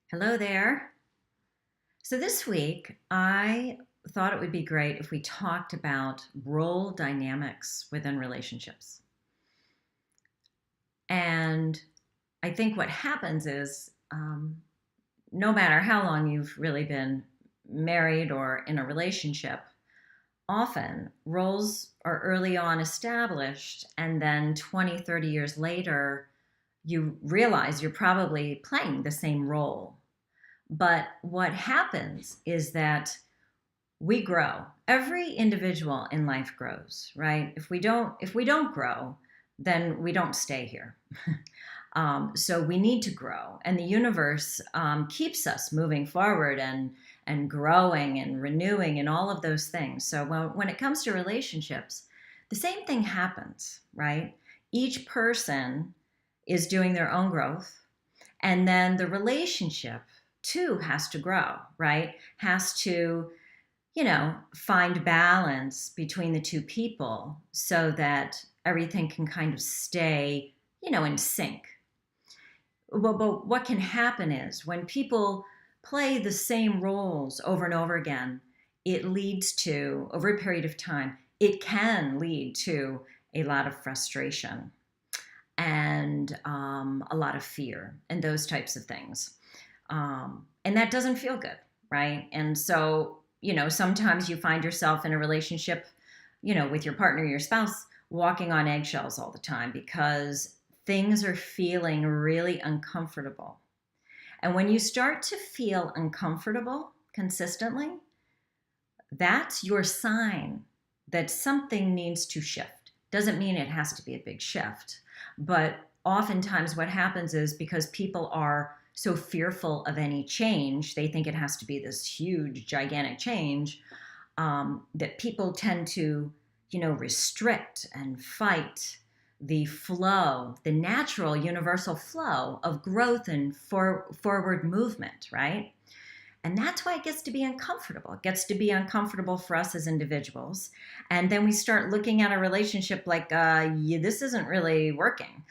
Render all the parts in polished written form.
Hello there. So this week, I thought it would be great if we talked about role dynamics within relationships. And I think what happens is no matter how long you've really been married or in a relationship, often roles are early on established, and then 20, 30 years later, you realize you're probably playing the same role. But what happens is that we grow. Every individual in life grows, right? If we don't grow, then we don't stay here. So we need to grow, and the universe keeps us moving forward and growing and renewing and all of those things. So when it comes to relationships, the same thing happens, right? Each person is doing their own growth, and then the relationship too has to grow, right? Has to find balance between the two people so that everything can kind of stay, in sync. But what can happen is when people play the same roles over and over again, it leads to, over a period of time, it can lead to a lot of frustration and a lot of fear and those types of things. And that doesn't feel good, right? And so, sometimes you find yourself in a relationship, with your partner, your spouse, walking on eggshells all the time because things are feeling really uncomfortable. And when you start to feel uncomfortable consistently, that's your sign that something needs to shift. Doesn't mean it has to be a big shift, but oftentimes what happens is because people are so fearful of any change, they think it has to be this huge, gigantic change, that people tend to, restrict and fight the flow, the natural, universal flow of growth and forward movement, right? And that's why it gets to be uncomfortable. It gets to be uncomfortable for us as individuals. And then we start looking at a relationship like, yeah, this isn't really working.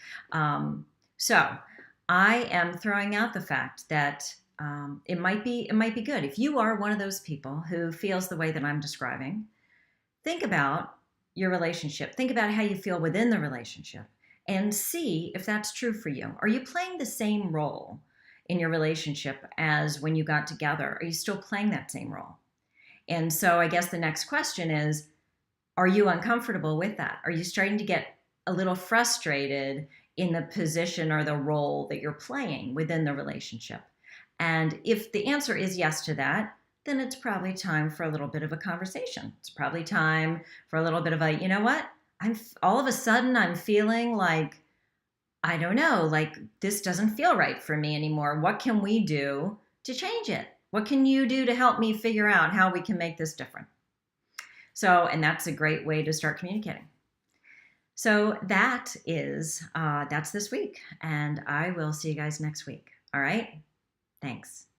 So I am throwing out the fact that it might be good. If you are one of those people who feels the way that I'm describing, think about your relationship. Think about how you feel within the relationship and see if that's true for you. Are you playing the same role in your relationship as when you got together? Are you still playing that same role? And so I guess the next question is, are you uncomfortable with that? Are you starting to get a little frustrated in the position or the role that you're playing within the relationship? And if the answer is yes to that, then it's probably time for a little bit of a conversation. It's probably time for a little bit of a, you know what? All of a sudden I'm feeling like, I don't know, like this doesn't feel right for me anymore. What can we do to change it? What can you do to help me figure out how we can make this different? So, and that's a great way to start communicating. So that's this week, and I will see you guys next week. All right. Thanks.